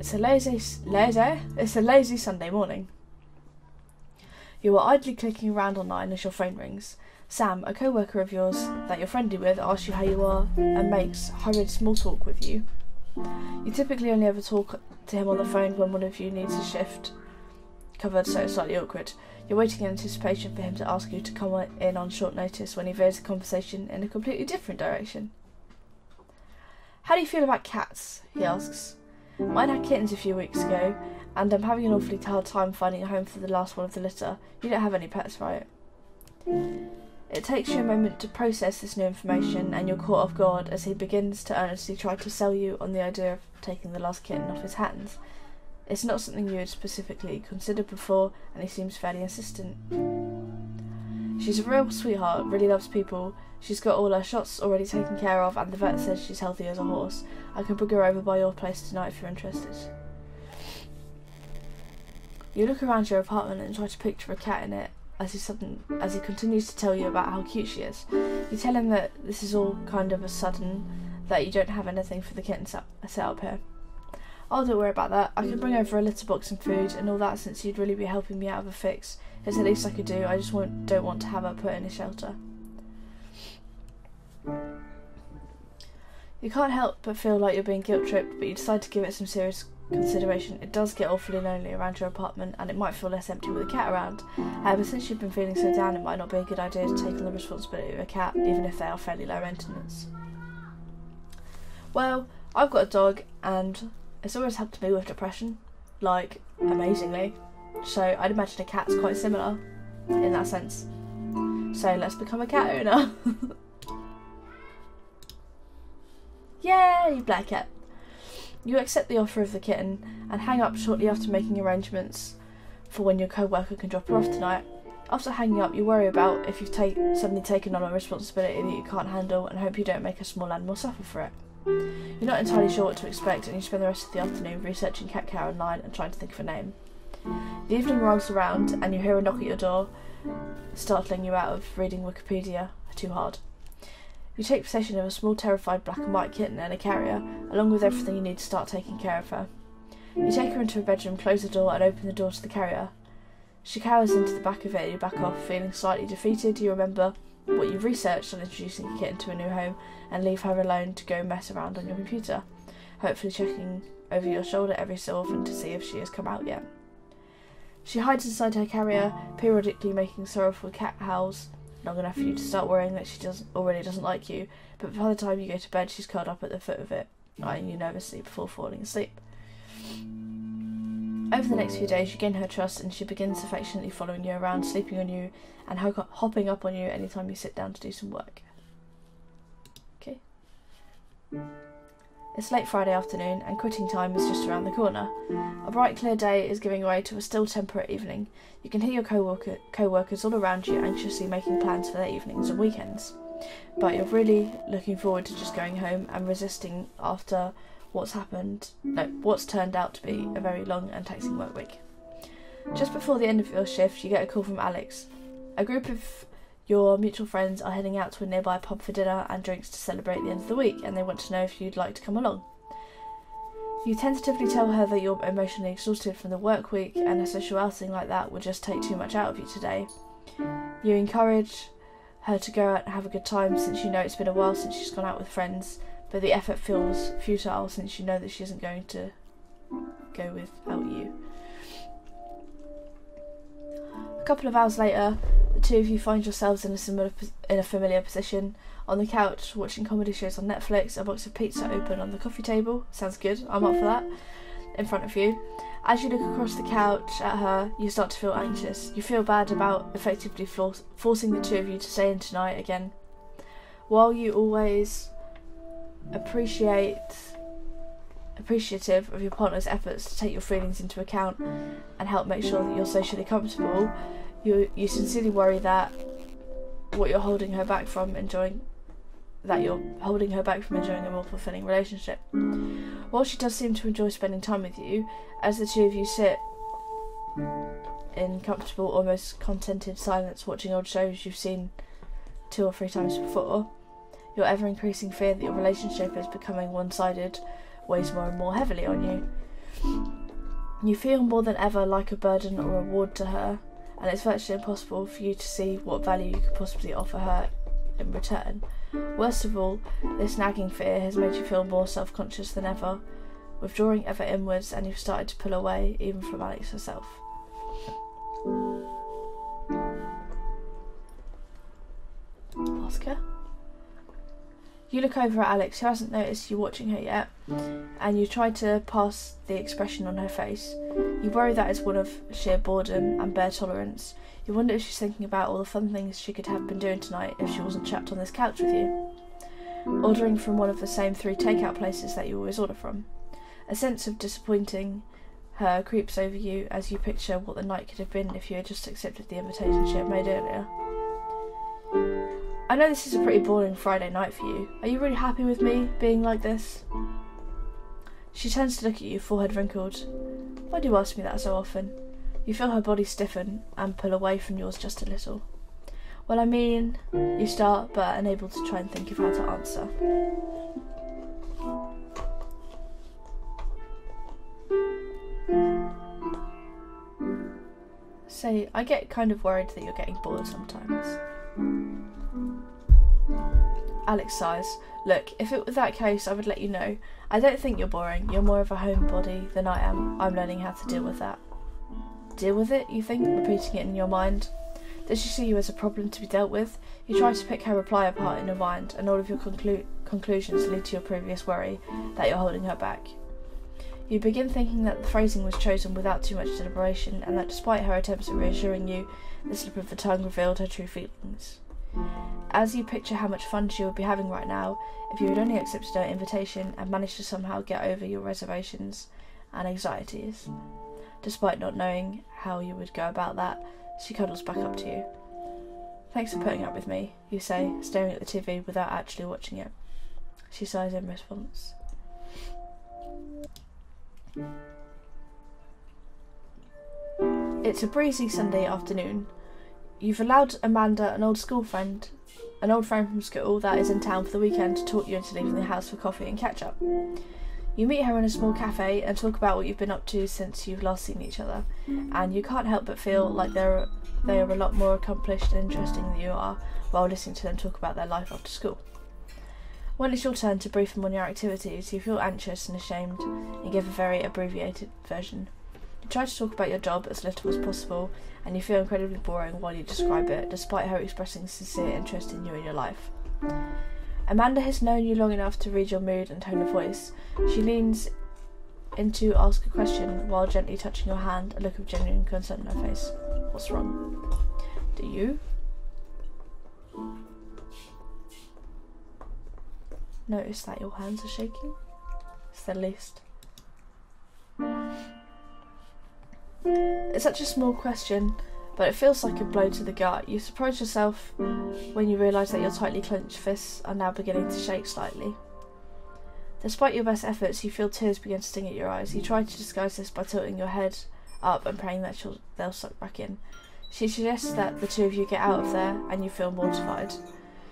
It's a lazy Sunday morning. You are idly clicking around online as your phone rings. Sam, a co-worker of yours that you're friendly with, asks you how you are and makes hurried small talk with you. You typically only ever talk to him on the phone when one of you needs a shift covered, so it's slightly awkward. You're waiting in anticipation for him to ask you to come in on short notice when he veers the conversation in a completely different direction. How do you feel about cats? He asks. Mine had kittens a few weeks ago, and I'm having an awfully hard time finding a home for the last one of the litter. You don't have any pets, right? It takes you a moment to process this new information, and you're caught off guard as he begins to earnestly try to sell you on the idea of taking the last kitten off his hands. It's not something you had specifically considered before, and he seems fairly insistent. She's a real sweetheart, really loves people. She's got all her shots already taken care of, and the vet says she's healthy as a horse. I can bring her over by your place tonight if you're interested. You look around your apartment and try to picture a cat in it as he continues to tell you about how cute she is. You tell him that this is all kind of a sudden, that you don't have anything for the kitten set up here. Oh, don't worry about that. I can bring over a litter box and food and all that, since you'd really be helping me out of a fix. It's the least I could do. I just don't want to have her put in a shelter. You can't help but feel like you're being guilt-tripped, but you decide to give it some serious consideration. It does get awfully lonely around your apartment, and it might feel less empty with a cat around. However, since you've been feeling so down, it might not be a good idea to take on the responsibility of a cat, even if they are fairly low maintenance. Well, I've got a dog, and it's always helped me with depression, like, amazingly. So I'd imagine a cat's quite similar in that sense. So let's become a cat owner. Yay, black cat. You accept the offer of the kitten and hang up shortly after making arrangements for when your co-worker can drop her off tonight. After hanging up, you worry about if you've suddenly taken on a responsibility that you can't handle, and hope you don't make a small animal suffer for it. You're not entirely sure what to expect, and you spend the rest of the afternoon researching cat care online and trying to think of a name. The evening rolls around and you hear a knock at your door, startling you out of reading Wikipedia too hard. You take possession of a small terrified black and white kitten and a carrier, along with everything you need to start taking care of her. You take her into a bedroom, close the door and open the door to the carrier. She cowers into the back of it and you back off, feeling slightly defeated. You remember what you've researched on introducing a kitten to a new home and leave her alone to go mess around on your computer, hopefully checking over your shoulder every so often to see if she has come out yet. She hides inside her carrier, periodically making sorrowful cat howls, long enough for you to start worrying that she already doesn't like you, but by the time you go to bed she's curled up at the foot of it, eyeing you nervously before falling asleep. Over the next few days you gain her trust and she begins affectionately following you around, sleeping on you and hopping up on you anytime you sit down to do some work. Okay. It's late Friday afternoon and quitting time is just around the corner. A bright clear day is giving way to a still temperate evening. You can hear your co-workers all around you anxiously making plans for their evenings and weekends. But you're really looking forward to just going home and resisting after what's turned out to be a very long and taxing work week. Just before the end of your shift you get a call from Alex. A group of your mutual friends are heading out to a nearby pub for dinner and drinks to celebrate the end of the week, and they want to know if you'd like to come along. You tentatively tell her that you're emotionally exhausted from the work week and a social outing like that would just take too much out of you today. You encourage her to go out and have a good time since you know it's been a while since she's gone out with friends, but the effort feels futile since you know that she isn't going to go without you. A couple of hours later, the two of you find yourselves in a familiar position, on the couch, watching comedy shows on Netflix, a box of pizza open on the coffee table. Sounds good, I'm up for that. In front of you. As you look across the couch at her, you start to feel anxious. You feel bad about effectively forcing the two of you to stay in tonight again. While you always appreciative of your partner's efforts to take your feelings into account and help make sure that you're socially comfortable, you sincerely worry that you're holding her back from enjoying a more fulfilling relationship. While she does seem to enjoy spending time with you, as the two of you sit in comfortable, almost contented silence watching old shows you've seen 2 or 3 times before, your ever-increasing fear that your relationship is becoming one-sided weighs more and more heavily on you. You feel more than ever like a burden or a reward to her, and it's virtually impossible for you to see what value you could possibly offer her in return. Worst of all, this nagging fear has made you feel more self-conscious than ever, withdrawing ever inwards, and you've started to pull away even from Alex herself. Ask her. You look over at Alex, who hasn't noticed you watching her yet, and you try to pass the expression on her face. You worry that it's one of sheer boredom and bare tolerance. You wonder if she's thinking about all the fun things she could have been doing tonight if she wasn't trapped on this couch with you. Ordering from one of the same 3 takeout places that you always order from. A sense of disappointing her creeps over you as you picture what the night could have been if you had just accepted the invitation she had made earlier. I know this is a pretty boring Friday night for you. Are you really happy with me being like this? She turns to look at you, forehead wrinkled. Why do you ask me that so often? You feel her body stiffen and pull away from yours just a little. Well, I mean, you start, but are unable to try and think of how to answer. Say, I get kind of worried that you're getting bored sometimes. Alex sighs. Look, if it was that case, I would let you know. I don't think you're boring. You're more of a homebody than I am. I'm learning how to deal with that. Deal with it, you think, repeating it in your mind? Does she see you as a problem to be dealt with? You try to pick her reply apart in your mind, and all of your conclusions lead to your previous worry that you're holding her back. You begin thinking that the phrasing was chosen without too much deliberation, and that despite her attempts at reassuring you, the slip of the tongue revealed her true feelings. As you picture how much fun she would be having right now, if you had only accepted her invitation and managed to somehow get over your reservations and anxieties. Despite not knowing how you would go about that, she cuddles back up to you. Thanks for putting up with me, you say, staring at the TV without actually watching it. She sighs in response. It's a breezy Sunday afternoon. You've allowed Amanda, an old friend from school that is in town for the weekend, to talk you into leaving the house for coffee and catch up. You meet her in a small cafe and talk about what you've been up to since you've last seen each other, and you can't help but feel like they are a lot more accomplished and interesting than you are while listening to them talk about their life after school. When it's your turn to brief them on your activities, you feel anxious and ashamed and give a very abbreviated version. You try to talk about your job as little as possible, and you feel incredibly boring while you describe it, despite her expressing sincere interest in you and your life. Amanda has known you long enough to read your mood and tone of voice. She leans in to ask a question while gently touching your hand, a look of genuine concern on her face. What's wrong? Do you notice that your hands are shaking? It's the least. It's such a small question, but it feels like a blow to the gut. You surprise yourself when you realise that your tightly clenched fists are now beginning to shake slightly. Despite your best efforts, you feel tears begin to sting at your eyes. You try to disguise this by tilting your head up and praying that they'll suck back in. She suggests that the two of you get out of there, and you feel mortified.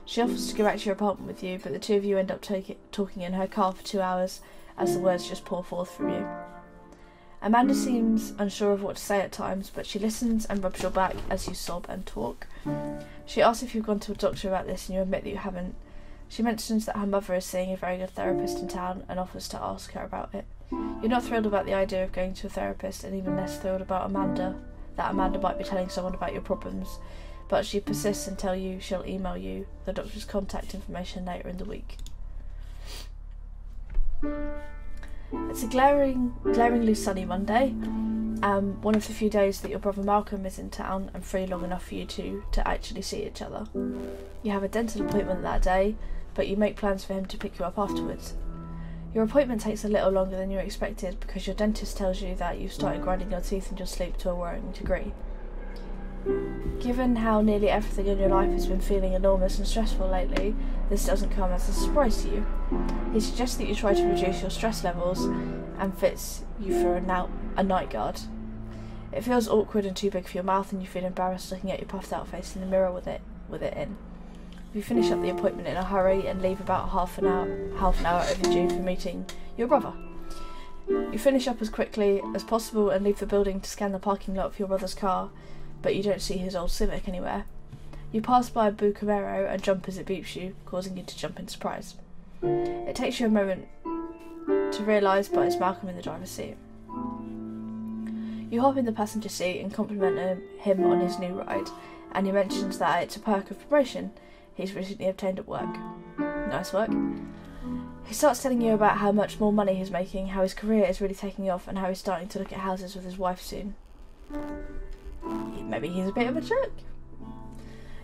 She offers to go back to your apartment with you, but the two of you end up talking in her car for 2 hours as the words just pour forth from you. Amanda seems unsure of what to say at times, but she listens and rubs your back as you sob and talk. She asks if you've gone to a doctor about this, and you admit that you haven't. She mentions that her mother is seeing a very good therapist in town and offers to ask her about it. You're not thrilled about the idea of going to a therapist, and even less thrilled about that Amanda might be telling someone about your problems, but she persists and tells you she'll email you the doctor's contact information later in the week. It's a glaringly sunny Monday, one of the few days that your brother Malcolm is in town and free long enough for you two to actually see each other. You have a dental appointment that day, but you make plans for him to pick you up afterwards. Your appointment takes a little longer than you expected because your dentist tells you that you've started grinding your teeth in your sleep to a worrying degree. Given how nearly everything in your life has been feeling enormous and stressful lately, this doesn't come as a surprise to you. He suggests that you try to reduce your stress levels and fits you for a night guard. It feels awkward and too big for your mouth, and you feel embarrassed looking at your puffed out face in the mirror with it in. You finish up the appointment in a hurry and leave about half an hour overdue for meeting your brother. You finish up as quickly as possible and leave the building to scan the parking lot for your brother's car, but you don't see his old Civic anywhere. You pass by a blue Camaro and jump as it beeps you, causing you to jump in surprise. It takes you a moment to realise, but it's Malcolm in the driver's seat. You hop in the passenger seat and compliment him on his new ride, and he mentions that it's a perk of promotion he's recently obtained at work. Nice work. He starts telling you about how much more money he's making, how his career is really taking off, and how he's starting to look at houses with his wife soon. Maybe he's a bit of a jerk.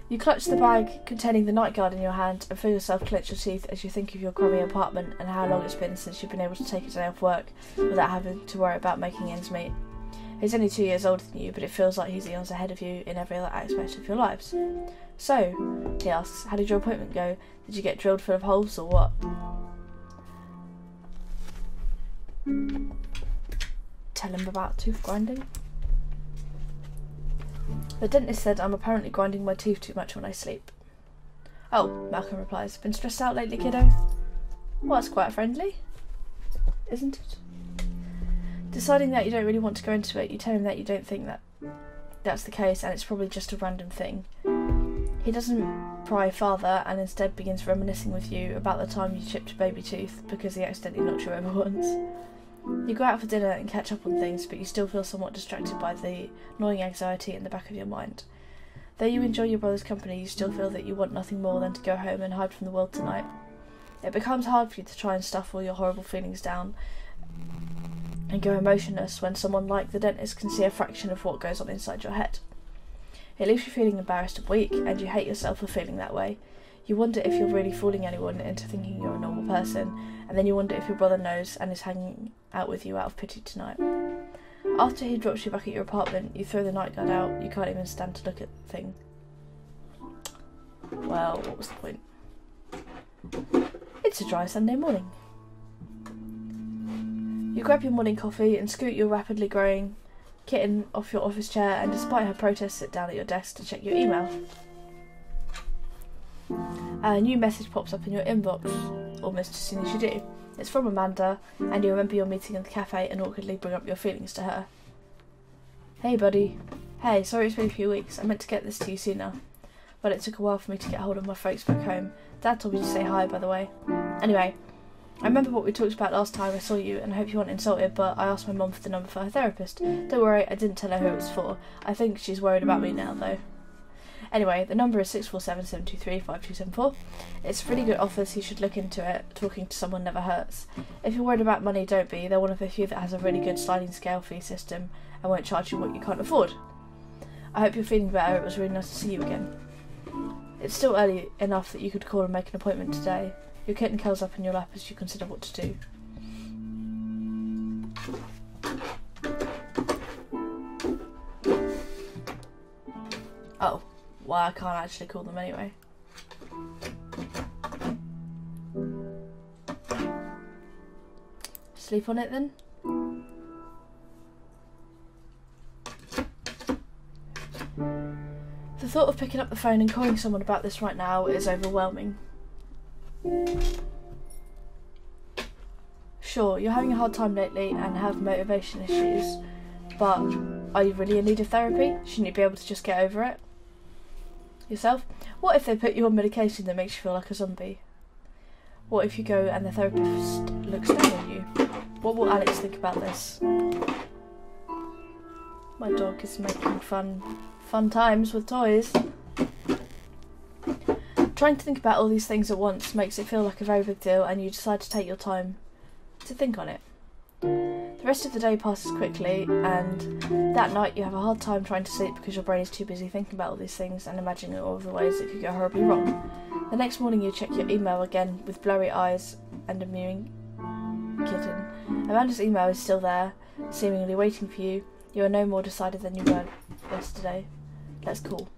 You clutch the bag containing the night guard in your hand and feel yourself clench your teeth as you think of your crummy apartment and how long it's been since you've been able to take a day off work without having to worry about making ends meet. He's only 2 years older than you, but it feels like he's eons ahead of you in every other aspect of your lives. So, he asks, how did your appointment go? Did you get drilled full of holes or what? Tell him about tooth grinding. The dentist said I'm apparently grinding my teeth too much when I sleep. Oh, Malcolm replies, been stressed out lately, kiddo? Well, that's quite friendly, isn't it? Deciding that you don't really want to go into it, you tell him that you don't think that that's the case and it's probably just a random thing. He doesn't pry farther and instead begins reminiscing with you about the time you chipped a baby tooth because he accidentally knocked you over once. You go out for dinner and catch up on things, but you still feel somewhat distracted by the annoying anxiety in the back of your mind. Though you enjoy your brother's company, you still feel that you want nothing more than to go home and hide from the world tonight. It becomes hard for you to try and stuff all your horrible feelings down and go emotionless when someone like the dentist can see a fraction of what goes on inside your head. It leaves you feeling embarrassed and weak, and you hate yourself for feeling that way. You wonder if you're really fooling anyone into thinking you're a normal person, and then you wonder if your brother knows and is hanging out with you out of pity tonight. After he drops you back at your apartment, you throw the night guard out. You can't even stand to look at the thing. Well, what was the point? It's a dry Sunday morning. You grab your morning coffee and scoot your rapidly growing kitten off your office chair and, despite her protest, sit down at your desk to check your email. A new message pops up in your inbox almost as soon as you do. It's from Amanda, and you remember your meeting in the cafe and awkwardly bring up your feelings to her. Hey buddy. Hey, sorry it's been a few weeks. I meant to get this to you sooner, but it took a while for me to get hold of my folks back home. Dad told me to say hi, by the way. Anyway, I remember what we talked about last time I saw you, and I hope you weren't insulted, but I asked my mum for the number for her therapist. Don't worry, I didn't tell her who it was for. I think she's worried about me now, though. Anyway, the number is 647-723-5274. It's a really good offer, so you should look into it. Talking to someone never hurts. If you're worried about money, don't be. They're one of the few that has a really good sliding scale fee system and won't charge you what you can't afford. I hope you're feeling better. It was really nice to see you again. It's still early enough that you could call and make an appointment today. Your kitten curls up in your lap as you consider what to do. Oh, well, I can't actually call them anyway. Sleep on it then? The thought of picking up the phone and calling someone about this right now is overwhelming. Sure, you're having a hard time lately and have motivation issues, but are you really in need of therapy? Shouldn't you be able to just get over it yourself? What if they put you on medication that makes you feel like a zombie? What if you go and the therapist looks down on you? What will Alex think about this? My dog is making fun times with toys. Trying to think about all these things at once makes it feel like a very big deal, and you decide to take your time to think on it. The rest of the day passes quickly, and that night you have a hard time trying to sleep because your brain is too busy thinking about all these things and imagining all of the ways it could go horribly wrong. The next morning you check your email again with blurry eyes and a mewing kitten. Amanda's email is still there, seemingly waiting for you. You are no more decided than you were yesterday. Let's call.